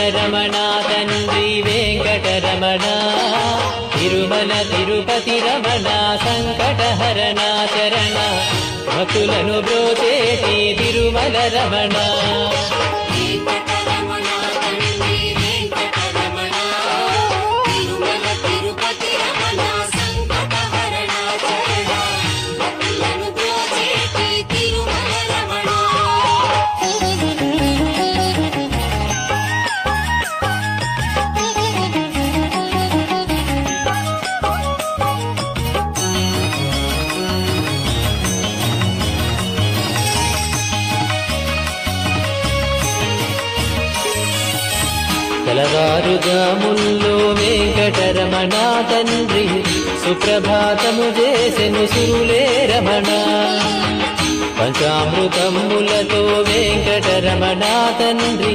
రమణ తండ్రి వెంకటరమణ తిరుమల తిరుపతి రమణ సంకటహరణ చరణ భక్తులను బ్రోచేటి తిరుమల రమణ తెల్లవారుజాముల్లో వెంకటరమణ తండ్రి సుప్రభాతము చేసెను సురులే రమణ పంచామృతములతో వెంకటరమణ తండ్రి